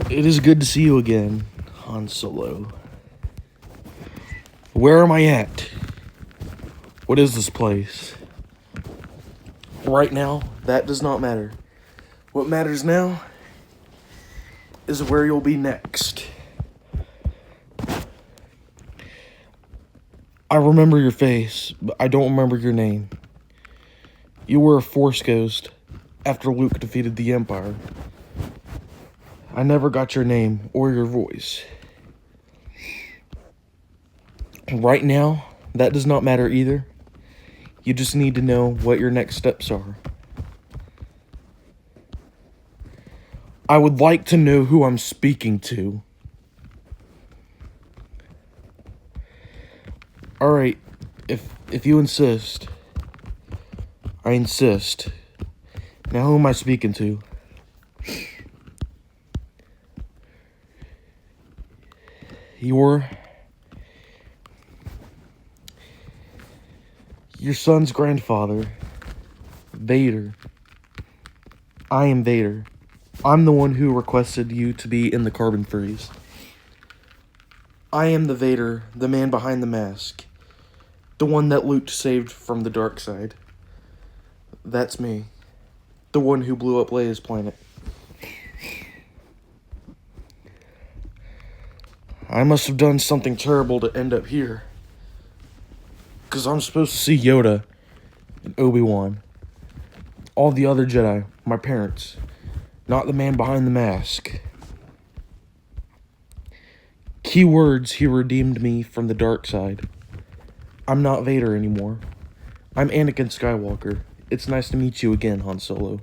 It is good to see you again, Han Solo. Where am I at? What is this place? Right now, that does not matter. What matters now is where you'll be next. I remember your face, but I don't remember your name. You were a Force ghost after Luke defeated the Empire. I never got your name or your voice. Right now, that does not matter either. You just need to know what your next steps are. I would like to know who I'm speaking to. Alright, if you insist, I insist. Now who am I speaking to? Your son's grandfather, Vader. I am Vader. I'm the one who requested you to be in the carbon freeze. I am the Vader, the man behind the mask. The one that Luke saved from the dark side. That's me. The one who blew up Leia's planet. I must have done something terrible to end up here. Because I'm supposed to see Yoda and Obi-Wan. All the other Jedi, my parents. Not the man behind the mask. Key words, he redeemed me from the dark side. I'm not Vader anymore. I'm Anakin Skywalker. It's nice to meet you again, Han Solo.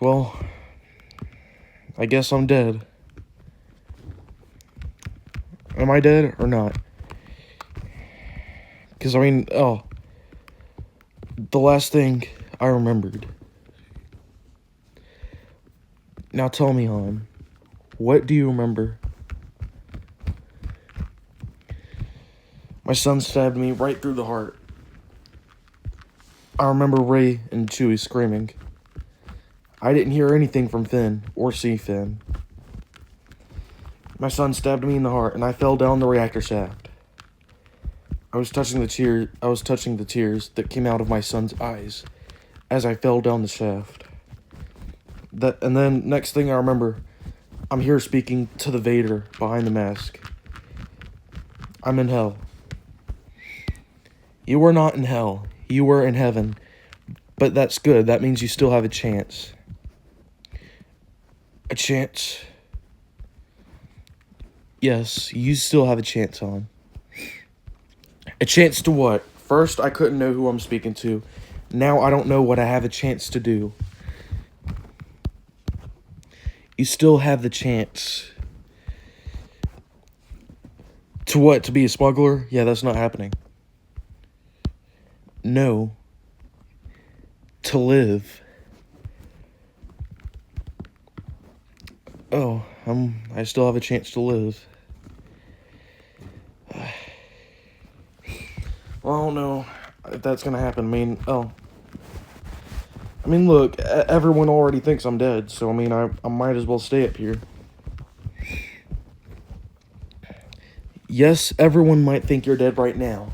Well, I guess I'm dead. Am I dead or not? Because, I mean, the last thing I remembered. Now tell me, Han, what do you remember? My son stabbed me right through the heart. I remember Rey and Chewie screaming. I didn't hear anything from Finn or see Finn. My son stabbed me in the heart, and I fell down the reactor shaft. I was touching the tears that came out of my son's eyes as I fell down the shaft. And then next thing I remember, I'm here speaking to the Vader behind the mask. I'm in hell. You were not in hell. You were in heaven. But that's good. That means you still have a chance. A chance. Yes, you still have a chance, Han. A chance to what? First, I couldn't know who I'm speaking to. Now I don't know what I have a chance to do. You still have the chance. To what? To be a smuggler? Yeah, that's not happening. No. To live. Oh, I still have a chance to live. Well, I don't know if that's gonna happen. I mean, look, everyone already thinks I'm dead, so I mean, I might as well stay up here. Yes, everyone might think you're dead right now,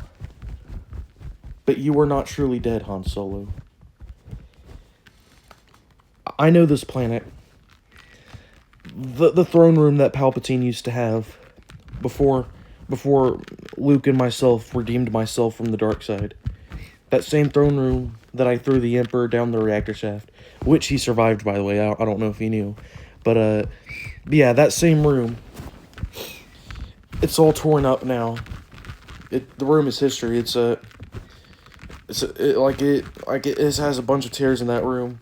but you are not truly dead, Han Solo. I know this planet. The throne room that Palpatine used to have before Luke and myself redeemed myself from the dark side. That same throne room that I threw the Emperor down the reactor shaft, which he survived, by the way. I don't know if he knew, but yeah, that same room. It's all torn up now. The room is history. It has a bunch of tears in that room.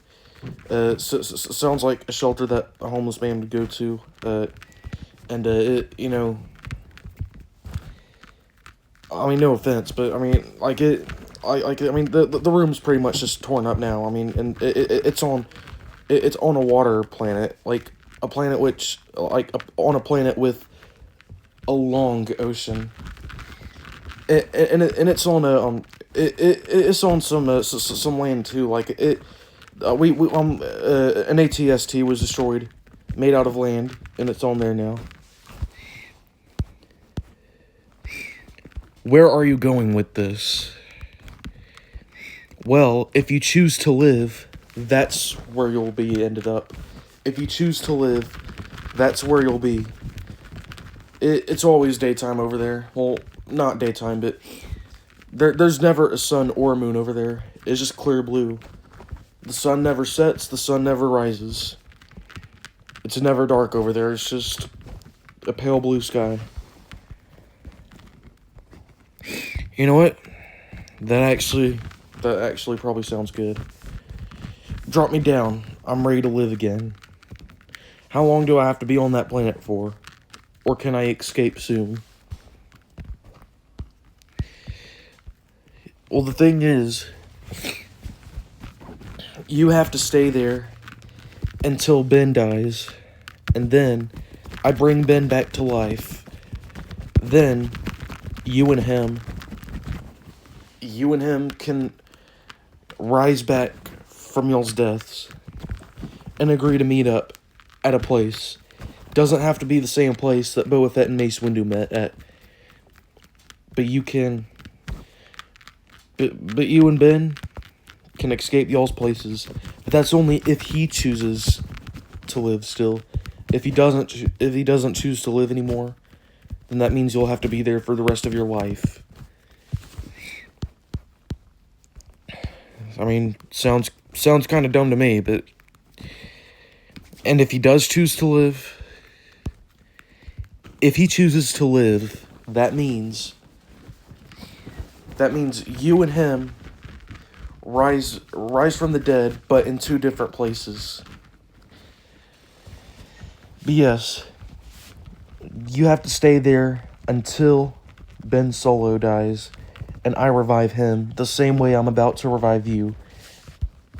Sounds like a shelter that a homeless man would go to. I mean, no offense, but I mean, the room's pretty much just torn up now. I mean, and it's on a water planet, like a planet on a planet with a long ocean. And it's on a it's on some some land too. Like it, we an ATST was destroyed, made out of land, and it's on there now. Where are you going with this? Well, if you choose to live, that's where you'll be ended up. If you choose to live, that's where you'll be. It's always daytime over there. Well, not daytime, but there's never a sun or a moon over there. It's just clear blue. The sun never sets, the sun never rises. It's never dark over there. It's just a pale blue sky. You know what? That actually probably sounds good. Drop me down. I'm ready to live again. How long do I have to be on that planet for? Or can I escape soon? Well, the thing is, you have to stay there until Ben dies. And then I bring Ben back to life. Then you and him can rise back from y'all's deaths and agree to meet up at a place. Doesn't have to be the same place that Boba Fett and Mace Windu met at. But you can... But you and Ben can escape y'all's places. But that's only if he chooses to live still. If he doesn't choose to live anymore, then that means you'll have to be there for the rest of your life. I mean, sounds kind of dumb to me, but... And if he does choose to live... If he chooses to live, that means you and him rise from the dead, but in two different places. But yes, you have to stay there until Ben Solo dies, and I revive him the same way I'm about to revive you.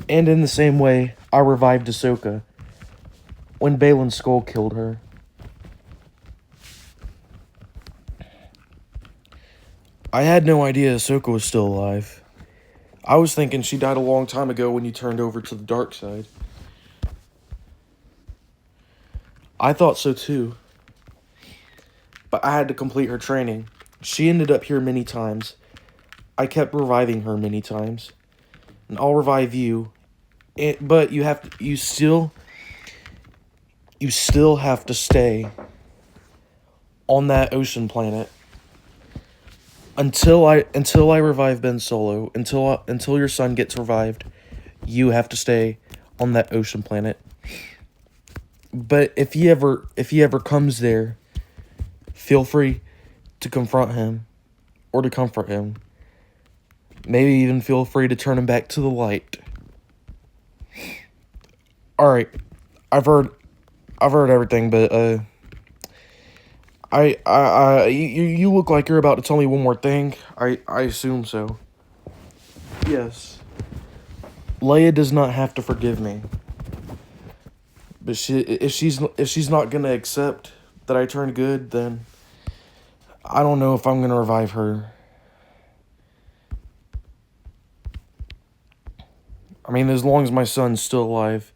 And in the same way I revived Ahsoka when Balin's skull killed her. I had no idea Ahsoka was still alive. I was thinking she died a long time ago when you turned over to the dark side. I thought so too. But I had to complete her training. She ended up here many times. I kept reviving her many times. And I'll revive you. But you still have to stay on that ocean planet. Until I revive Ben Solo, until your son gets revived, you have to stay on that ocean planet. But if he ever comes there, feel free to confront him or to comfort him. Maybe even feel free to turn him back to the light. All right, I've heard everything, but you look like you're about to tell me one more thing. I assume so. Yes. Leia does not have to forgive me. But if she's not gonna accept that I turned good, then I don't know if I'm gonna revive her. I mean, as long as my son's still alive,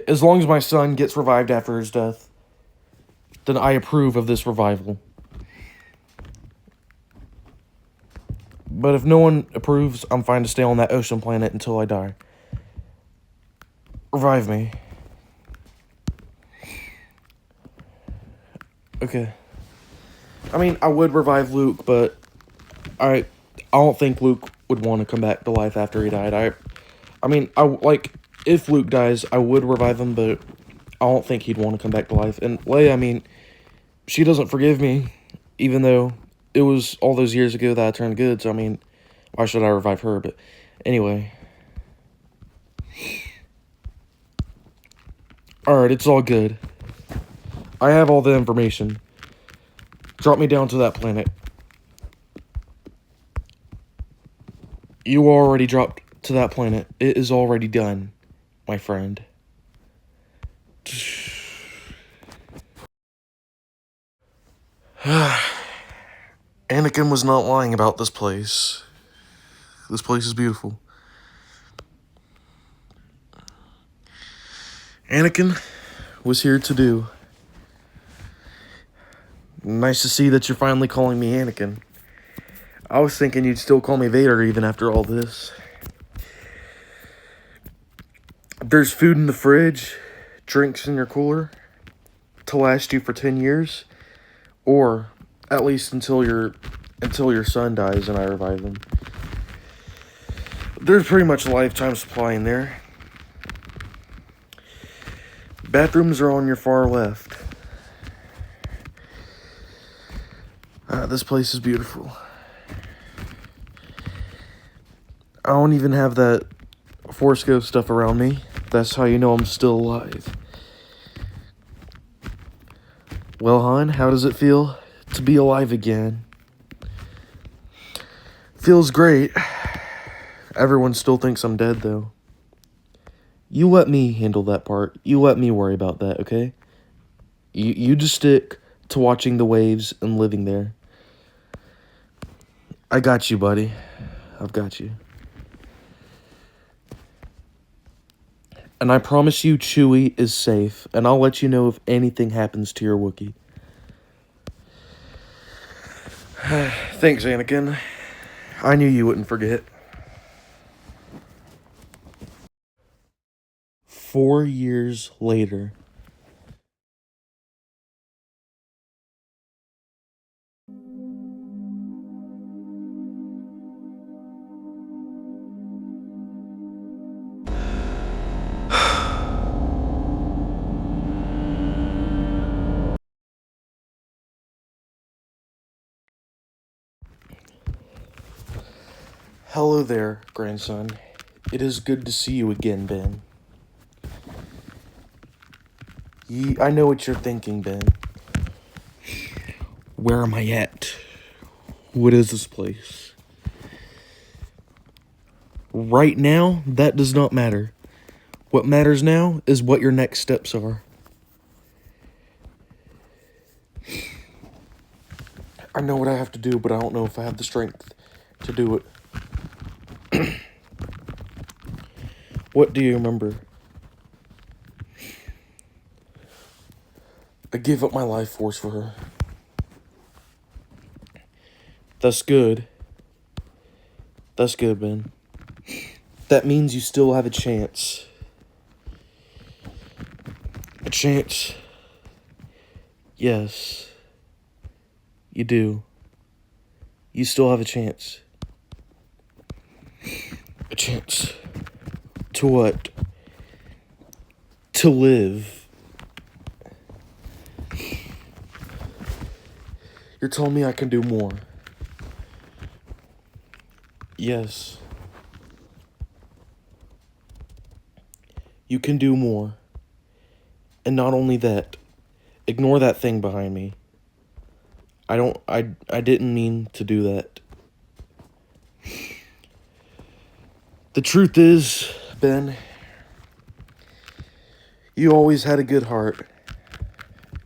as long as my son gets revived after his death, then I approve of this revival. But if no one approves, I'm fine to stay on that ocean planet until I die. Revive me. Okay. I mean, I would revive Luke, but I don't think Luke would want to come back to life after he died. I mean, if Luke dies, I would revive him, but I don't think he'd want to come back to life. And Leia, I mean, she doesn't forgive me, even though it was all those years ago that I turned good, so I mean, why should I revive her? But anyway. Alright, it's all good. I have all the information. Drop me down to that planet. You already dropped to that planet. It is already done, my friend. Anakin was not lying about this place. This place is beautiful. Anakin was here to do. Nice to see that you're finally calling me Anakin. I was thinking you'd still call me Vader even after all this. There's food in the fridge, drinks in your cooler to last you for 10 years, or at least until your son dies and I revive them. There's pretty much a lifetime supply in there. Bathrooms are on your far left. This place is beautiful. I don't even have that Force Ghost stuff around me. That's how you know I'm still alive. Well, hon, how does it feel to be alive again? Feels great. Everyone still thinks I'm dead, though. You let me handle that part. You let me worry about that, okay? You just stick to watching the waves and living there. I got you, buddy. I've got you. And I promise you Chewie is safe, and I'll let you know if anything happens to your Wookiee. Thanks, Anakin. I knew you wouldn't forget. 4 years later. Hello there, grandson. It is good to see you again, Ben. I know what you're thinking, Ben. Where am I at? What is this place? Right now, that does not matter. What matters now is what your next steps are. I know what I have to do, but I don't know if I have the strength to do it. What do you remember? I gave up my life force for her. That's good. That's good, Ben. That means you still have a chance. A chance. Yes. You do. You still have a chance. A chance. To what? To live. You're telling me I can do more. Yes. You can do more. And not only that, ignore that thing behind me. I didn't mean to do that. The truth is, Ben, you always had a good heart.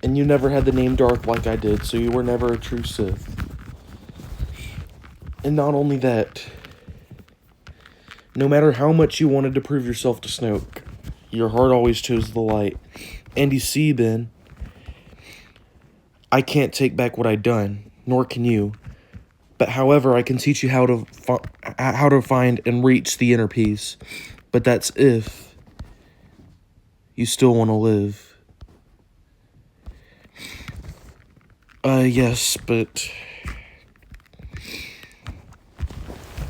And you never had the name Darth like I did, so you were never a true Sith. And not only that, no matter how much you wanted to prove yourself to Snoke, your heart always chose the light. And you see, Ben, I can't take back what I've done, nor can you. But however, I can teach you how to find and reach the inner peace. But that's if you still want to live. Yes, but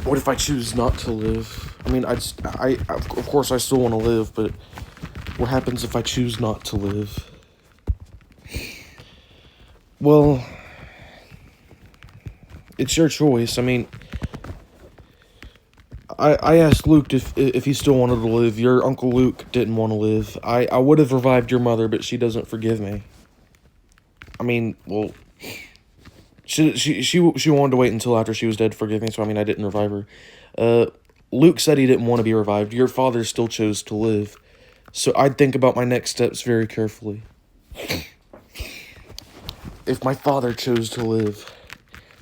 what if I choose not to live? I mean, of course I still want to live, but what happens if I choose not to live? Well, it's your choice. I mean, I asked Luke if he still wanted to live. Your Uncle Luke didn't want to live. I would have revived your mother, but she doesn't forgive me. I mean, well, she wanted to wait until after she was dead to forgive me, so I mean, I didn't revive her. Luke said he didn't want to be revived. Your father still chose to live. So I'd think about my next steps very carefully. If my father chose to live,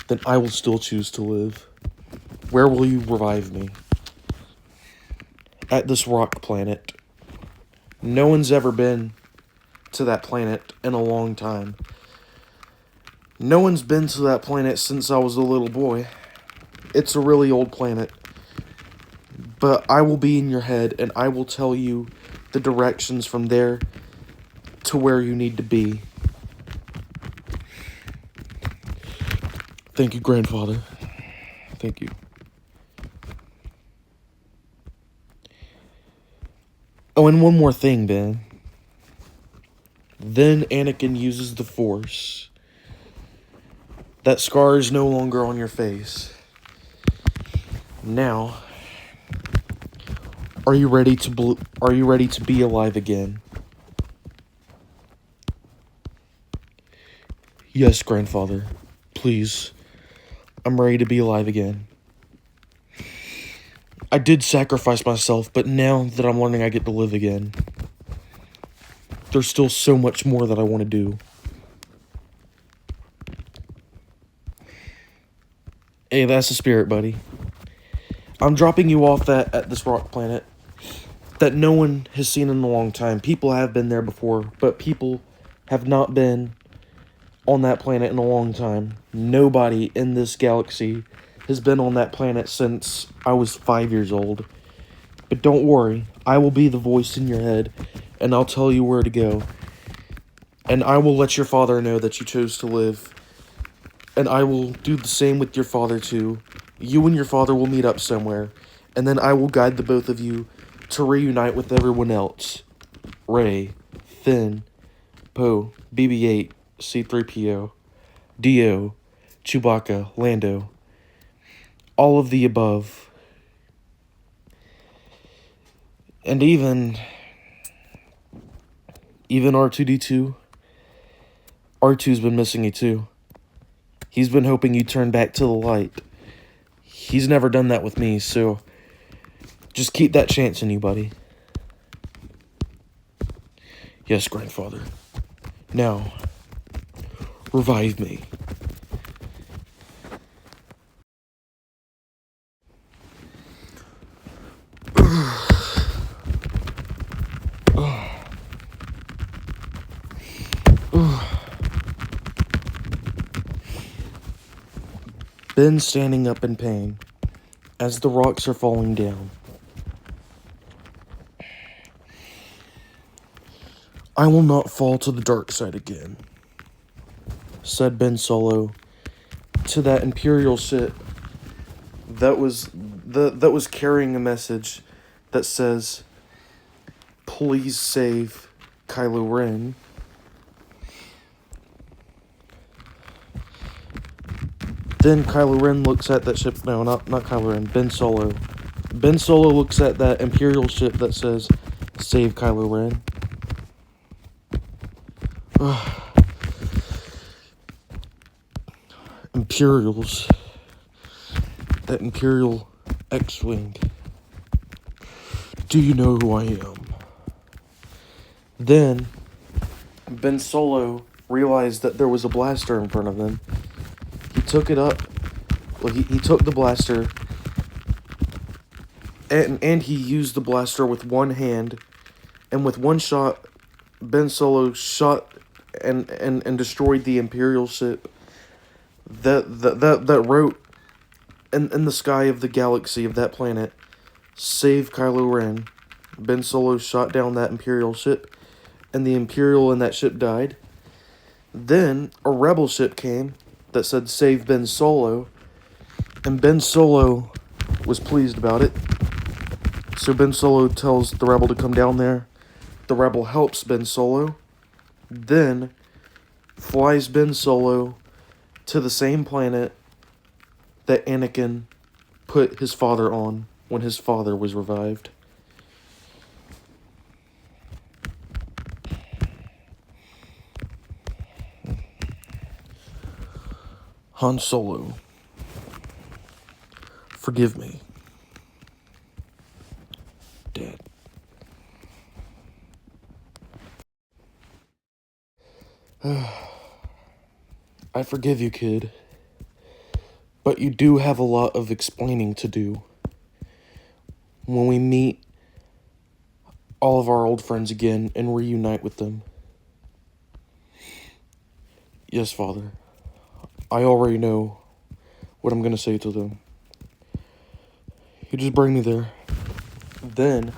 then I will still choose to live. Where will you revive me? At this rock planet. No one's ever been to that planet in a long time. No one's been to that planet since I was a little boy. It's a really old planet. But I will be in your head, and I will tell you the directions from there to where you need to be. Thank you, grandfather. Thank you. Oh, and one more thing, Ben. Then Anakin uses the Force. That scar is no longer on your face. Now, are you ready to be alive again? Yes, grandfather. Please. I'm ready to be alive again. I did sacrifice myself, but now that I'm learning I get to live again, there's still so much more that I want to do. Hey, that's the spirit, buddy. I'm dropping you off at this rock planet that no one has seen in a long time. People have been there before, but people have not been on that planet in a long time. Nobody in this galaxy has been on that planet since I was 5 years old. But don't worry, I will be the voice in your head, and I'll tell you where to go. And I will let your father know that you chose to live. And I will do the same with your father too. You and your father will meet up somewhere, and then I will guide the both of you to reunite with everyone else. Rey, Finn, Poe, BB-8, C-3PO, D-O, Chewbacca, Lando. All of the above. And even R2-D2. R2's been missing you too. He's been hoping you turn back to the light. He's never done that with me, so just keep that chance in you, buddy. Yes, grandfather. Now, revive me. Ben standing up in pain as the rocks are falling down. I will not fall to the dark side again, said Ben Solo to that Imperial ship that was carrying a message that says, "Please save Kylo Ren." Then Kylo Ren looks at that ship. No, not Kylo Ren. Ben Solo. Ben Solo looks at that Imperial ship that says, "Save Kylo Ren." Imperials. That Imperial X-Wing. Do you know who I am? Then, Ben Solo realized that there was a blaster in front of him. He took it up. Well, he took the blaster. And he used the blaster with one hand. And with one shot, Ben Solo shot and destroyed the Imperial ship that wrote in the sky of the galaxy of that planet, "Save Kylo Ren." Ben Solo shot down that Imperial ship, and the Imperial in that ship died. Then a rebel ship came that said, "Save Ben Solo," and Ben Solo was pleased about it. So Ben Solo tells the rebel to come down there. The rebel helps Ben Solo, then flies Ben Solo to the same planet that Anakin put his father on when his father was revived. Han Solo, forgive me, Dad. I forgive you, kid. But you do have a lot of explaining to do when we meet all of our old friends again and reunite with them. Yes, Father. I already know what I'm going to say to them. You just bring me there. Then,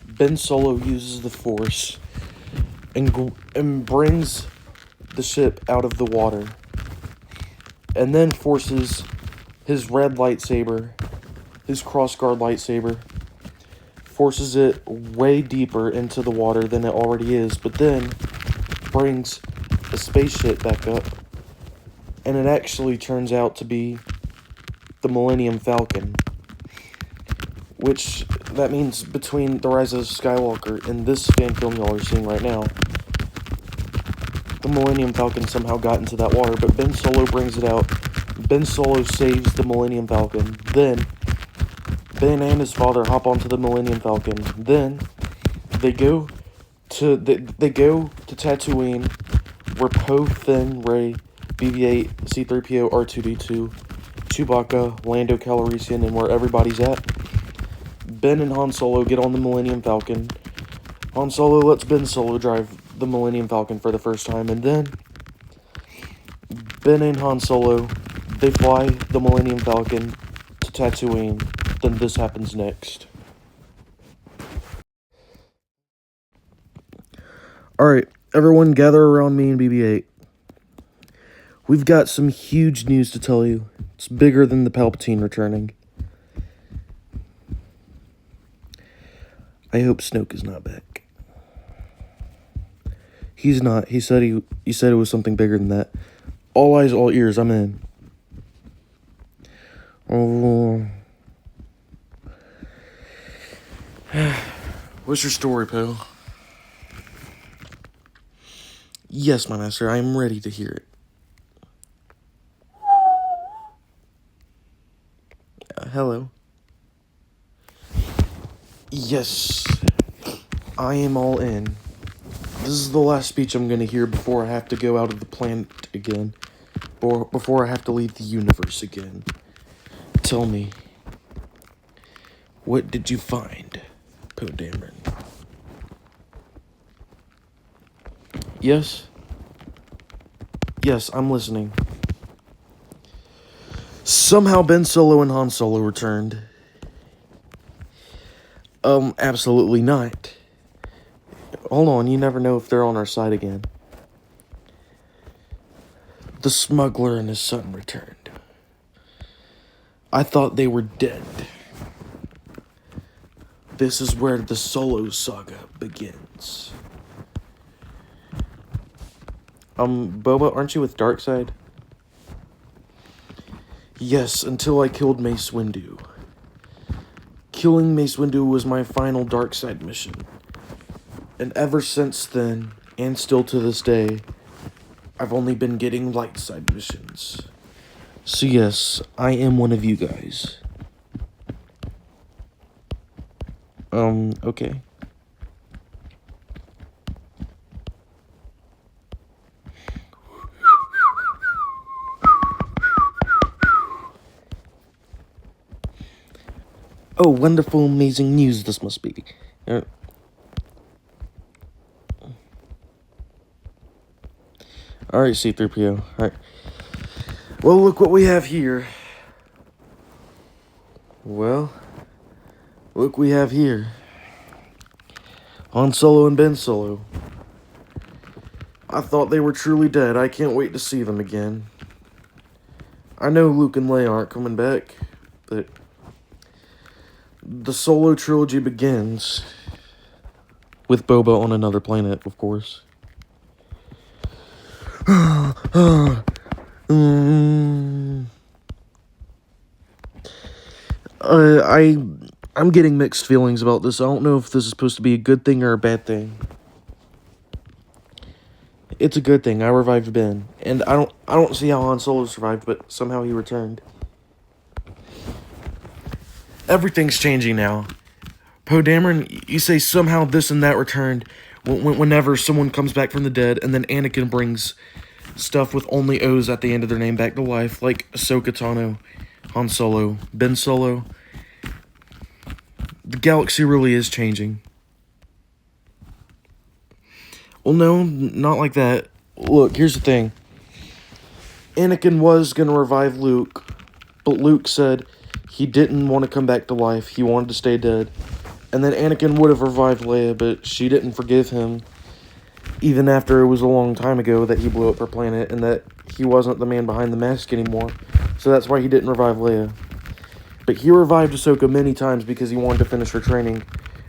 Ben Solo uses the Force and brings the ship out of the water. And then forces his red lightsaber, his crossguard lightsaber, forces it way deeper into the water than it already is, but then brings a spaceship back up, and it actually turns out to be the Millennium Falcon, which that means between The Rise of Skywalker and this fan film y'all are seeing right now, the Millennium Falcon somehow got into that water, but Ben Solo brings it out. Ben Solo saves the Millennium Falcon. Then Ben and his father hop onto the Millennium Falcon. Then they go to Tatooine, where Poe, Finn, Rey, BB-8, C-3PO, R2-D2, Chewbacca, Lando Calrissian, and where everybody's at. Ben and Han Solo get on the Millennium Falcon. Han Solo lets Ben Solo drive the Millennium Falcon for the first time, and then Ben and Han Solo, they fly the Millennium Falcon to Tatooine. Then this happens next. Alright, everyone gather around me and BB-8. We've got some huge news to tell you. It's bigger than the Palpatine returning. I hope Snoke is not back. He's not. He said it was something bigger than that. All eyes, all ears, I'm in. Oh. What's your story, Poe? Yes, my master, I am ready to hear it. Hello. Yes, I am all in. This is the last speech I'm gonna hear before I have to go out of the planet again. Or before I have to leave the universe again. Tell me, what did you find, Poe Dameron? Yes? Yes, I'm listening. Somehow Ben Solo and Han Solo returned. Absolutely not. Hold on, you never know if they're on our side again. The smuggler and his son returned. I thought they were dead. This is where the Solo saga begins. Boba, aren't you with Darkseid? Yes, until I killed Mace Windu. Killing Mace Windu was my final Darkseid mission. And ever since then, and still to this day, I've only been getting light side missions. So yes, I am one of you guys. Okay. Oh, wonderful, amazing news this must be. Alright, C-3PO. Alright. Well, look what we have here. Well, look we have here. Han Solo and Ben Solo. I thought they were truly dead. I can't wait to see them again. I know Luke and Leia aren't coming back, but the Solo trilogy begins with Boba on another planet, of course. I'm getting mixed feelings about this. I don't know if this is supposed to be a good thing or a bad thing. It's a good thing. I revived Ben, and I don't see how Han Solo survived, but somehow he returned. Everything's changing now. Poe Dameron, you say somehow this and that returned whenever someone comes back from the dead, and then Anakin brings stuff with only O's at the end of their name back to life, like Ahsoka Tano. Han Solo, Ben Solo, the galaxy really is changing. Well, no, not like that. Look, here's the thing. Anakin was going to revive Luke, but Luke said he didn't want to come back to life. He wanted to stay dead. And then Anakin would have revived Leia, but she didn't forgive him, even after it was a long time ago that he blew up her planet and that he wasn't the man behind the mask anymore. So that's why he didn't revive Leia. But he revived Ahsoka many times because he wanted to finish her training.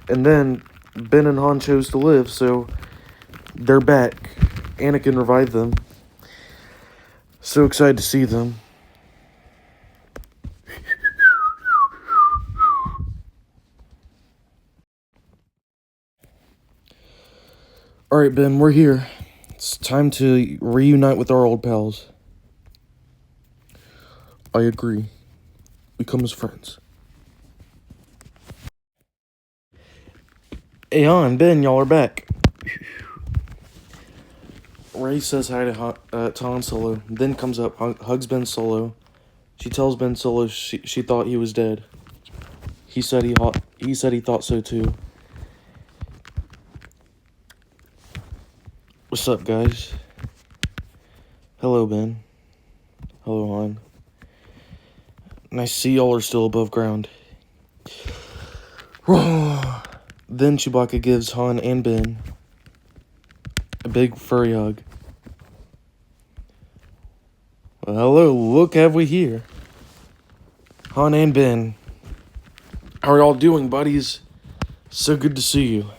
And then Ben and Han chose to live, so they're back. Anakin revived them. So excited to see them. Alright, Ben, we're here. It's time to reunite with our old pals. I agree. We come as friends. Hey, Han, Ben, y'all are back. Rey says hi to Han Solo, then comes up, hugs Ben Solo. She tells Ben Solo she thought he was dead. He said he thought so too. What's up, guys? Hello, Ben. Hello, Han. Nice to see y'all are still above ground. Then Chewbacca gives Han and Ben a big furry hug. Well, hello, look have we here. Han and Ben. How are y'all doing, buddies? So good to see you.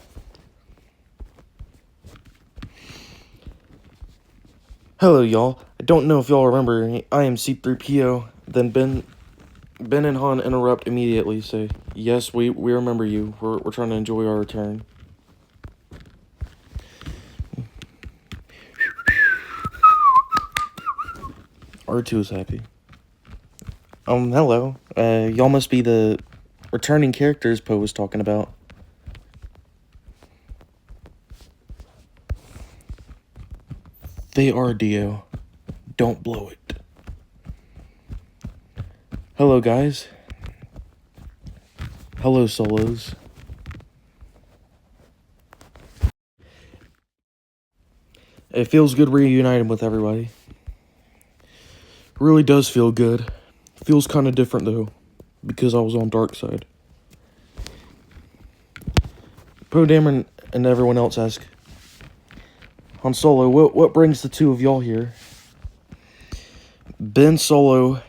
Hello, y'all. I don't know if y'all remember, I am C-3PO. Then Ben and Han interrupt immediately, say, yes, we remember you. We're trying to enjoy our return. R2 is happy. Hello. Y'all must be the returning characters Poe was talking about. They are, Dio. Don't blow it. Hello, guys. Hello, Solos. It feels good reuniting with everybody. Really does feel good. Feels kind of different, though, because I was on dark side. Poe Dameron and everyone else ask, Han Solo, what brings the two of y'all here? Ben Solo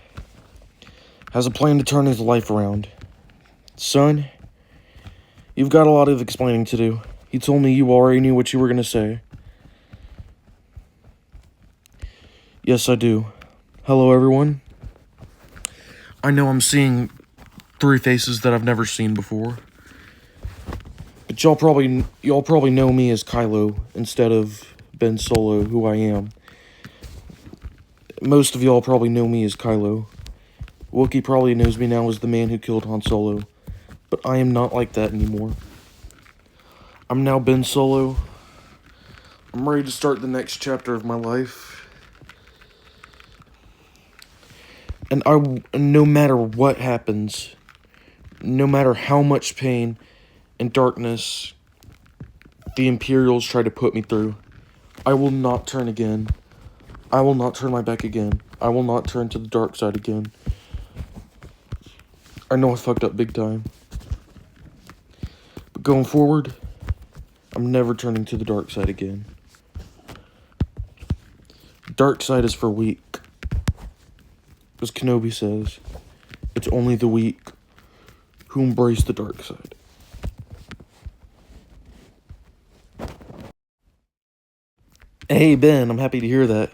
has a plan to turn his life around. Son, you've got a lot of explaining to do. He told me you already knew what you were going to say. Yes, I do. Hello, everyone. I know I'm seeing three faces that I've never seen before. But y'all probably know me as Kylo instead of Ben Solo, who I am. Most of y'all probably know me as Kylo. Wookiee probably knows me now as the man who killed Han Solo. But I am not like that anymore. I'm now Ben Solo. I'm ready to start the next chapter of my life. And no matter what happens, no matter how much pain and darkness the Imperials try to put me through, I will not turn again. I will not turn my back again. I will not turn to the dark side again. I know I fucked up big time. But going forward, I'm never turning to the dark side again. Dark side is for weak. As Kenobi says, it's only the weak who embrace the dark side. Hey, Ben, I'm happy to hear that.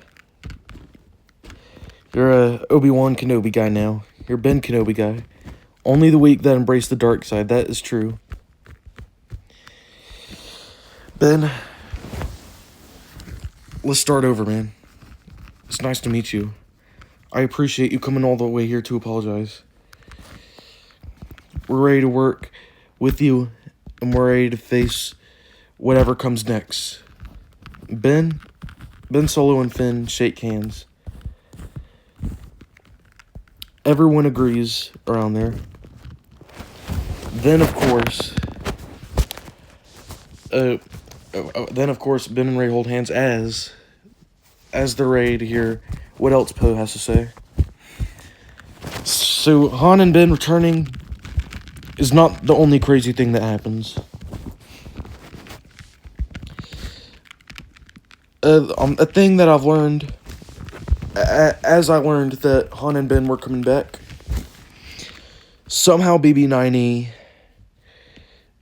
You're a Obi-Wan Kenobi guy now. You're Ben Kenobi guy. Only the weak that embrace the dark side. That is true. Ben, let's start over, man. It's nice to meet you. I appreciate you coming all the way here to apologize. We're ready to work with you, and we're ready to face whatever comes next. Ben Solo and Finn shake hands. Everyone agrees around there. Then, of course, Ben and Ray hold hands as they're ready to hear what else Poe has to say. So, Han and Ben returning is not the only crazy thing that happens. A thing that I've learned, as I learned that Han and Ben were coming back, somehow BB-9E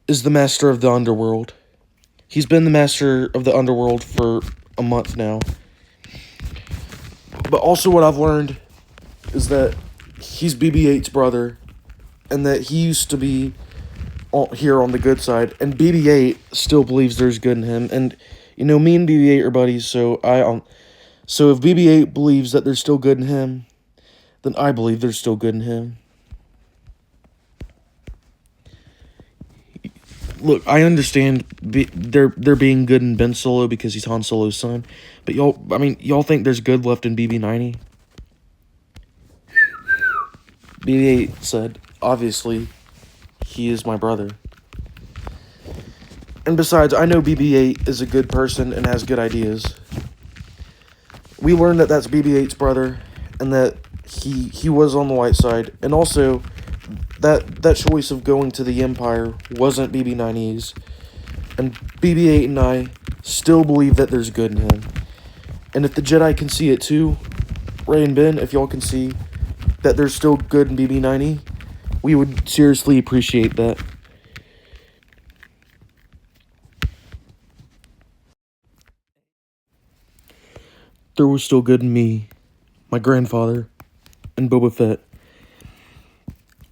is the master of the underworld. He's been the master of the underworld for a month now. But also what I've learned is that he's BB-8's brother, and that he used to be here on the good side, and BB-8 still believes there's good in him. And you know, me and BB-8 are buddies, so so if BB-8 believes that there's still good in him, then I believe there's still good in him. Look, I understand they're being good in Ben Solo because he's Han Solo's son, but y'all think there's good left in BB-9E? BB-8 said, obviously, he is my brother. And besides, I know BB-8 is a good person and has good ideas. We learned that that's BB-8's brother, and that he was on the light side, and also that choice of going to the Empire wasn't BB-9E's, and BB-8 and I still believe that there's good in him. And if the Jedi can see it too, Ray and Ben, if y'all can see that there's still good in BB-9E, we would seriously appreciate that. There was still good in me, my grandfather, and Boba Fett.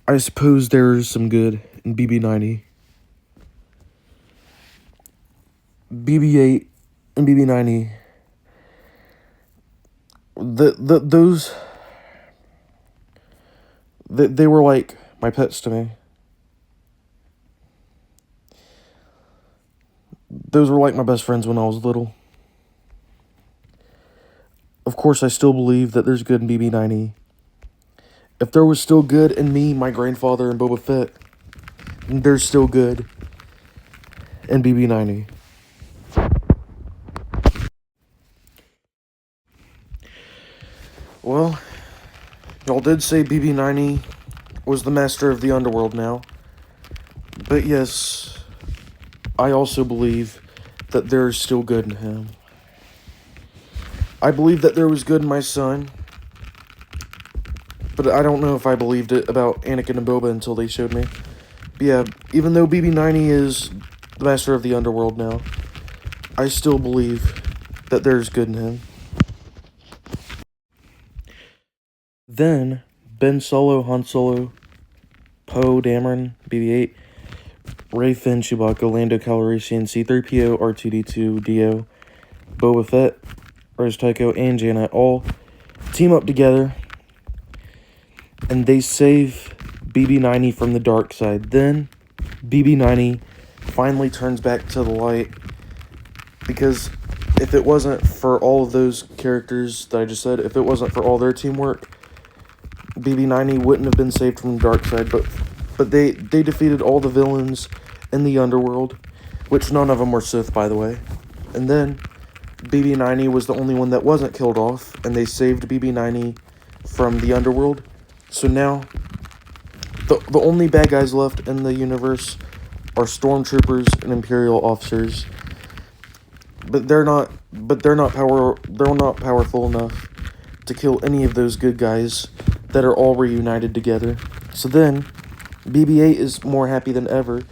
I suppose there is some good in BB-9E. BB-8 and BB-9E. They were like my pets to me. Those were like my best friends when I was little. Of course, I still believe that there's good in BB-9E. If there was still good in me, my grandfather, and Boba Fett, then there's still good in BB-9E. Well, y'all did say BB-9E was the master of the underworld now. But yes, I also believe that there is still good in him. I believe that there was good in my son, but I don't know if I believed it about Anakin and Boba until they showed me. But yeah, even though BB-9E is the master of the underworld now, I still believe that there's good in him. Then, Ben Solo, Han Solo, Poe Dameron, BB-8, Ray, Finn, Chewbacca, Lando Calrissian, C-3PO, R2-D2, Dio, Boba Fett, Rose Tycho, and Jaina all team up together, and they save BB-9E from the dark side. Then, BB-9E finally turns back to the light, because if it wasn't for all of those characters that I just said, if it wasn't for all their teamwork, BB-9E wouldn't have been saved from the dark side, but they defeated all the villains in the underworld, which none of them were Sith, by the way. And then BB-9E was the only one that wasn't killed off, and they saved BB-9E from the underworld. So now, the only bad guys left in the universe are stormtroopers and Imperial officers. But they're not powerful enough to kill any of those good guys that are all reunited together. So then, BB-8 is more happy than ever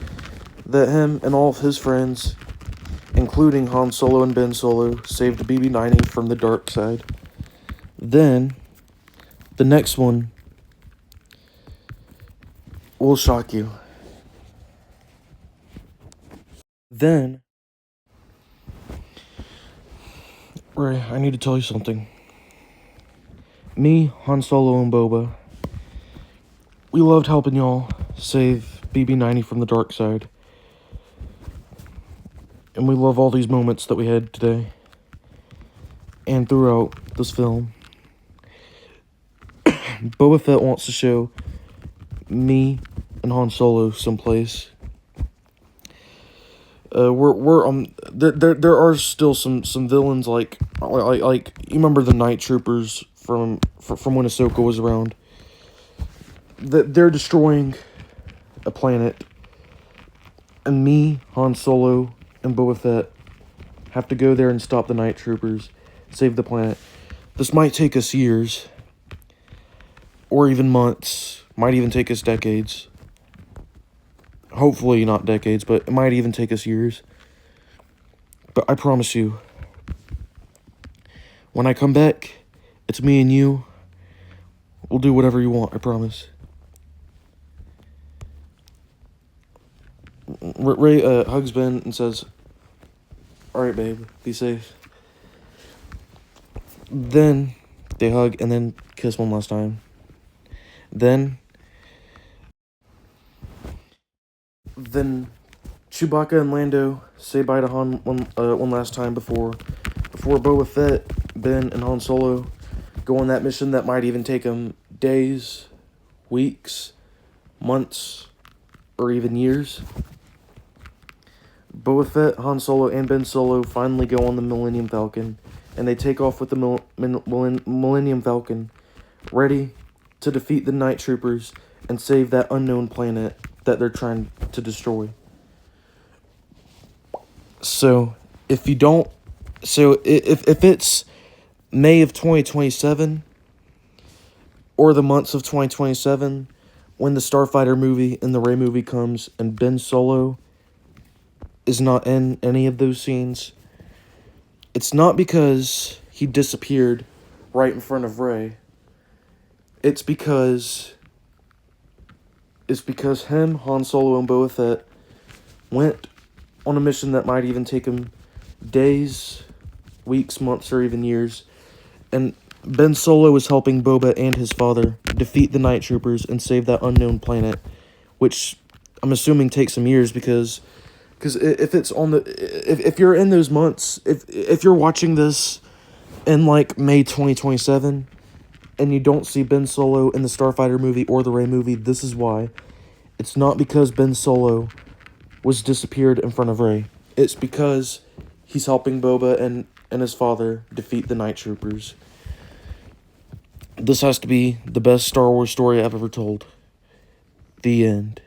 that him and all of his friends, including Han Solo and Ben Solo, saved BB-9E from the dark side. Then, the next one will shock you. Then, Ray, I need to tell you something. Me, Han Solo, and Boba, we loved helping y'all save BB-9E from the dark side. And we love all these moments that we had today and throughout this film. Boba Fett wants to show me and Han Solo someplace. There are still some villains like you remember the Night Troopers from when Ahsoka was around. They're destroying a planet, and me, Han Solo, and Boba Fett have to go there and stop the Night Troopers, save the planet. This might take us years, or even months. Might even take us decades. Hopefully not decades, but it might even take us years. But I promise you, when I come back, it's me and you. We'll do whatever you want, I promise. Ray hugs Ben and says, "Alright, babe, be safe." Then they hug and then kiss one last time. Then Chewbacca and Lando say bye to Han one last time before Boba Fett, Ben, and Han Solo go on that mission that might even take them days, weeks, months, or even years. Boba Fett, Han Solo, and Ben Solo finally go on the Millennium Falcon, and they take off with the Millennium Falcon, ready to defeat the Night Troopers and save that unknown planet that they're trying to destroy. So, if it's May of 2027, or the months of 2027, when the Starfighter movie and the Rey movie comes, and Ben Solo is not in any of those scenes, it's not because he disappeared right in front of Rey. It's because him, Han Solo, and Boba Fett went on a mission that might even take him days, weeks, months, or even years. And Ben Solo is helping Boba and his father defeat the Night Troopers and save that unknown planet, which I'm assuming takes some years because if it's on if you're in those months, if you're watching this in like May 2027 and you don't see Ben Solo in the Starfighter movie or the Rey movie, this is why. It's not because Ben Solo was disappeared in front of Rey. It's because he's helping Boba and his father defeat the Night Troopers. This has to be the best Star Wars story I've ever told. The end.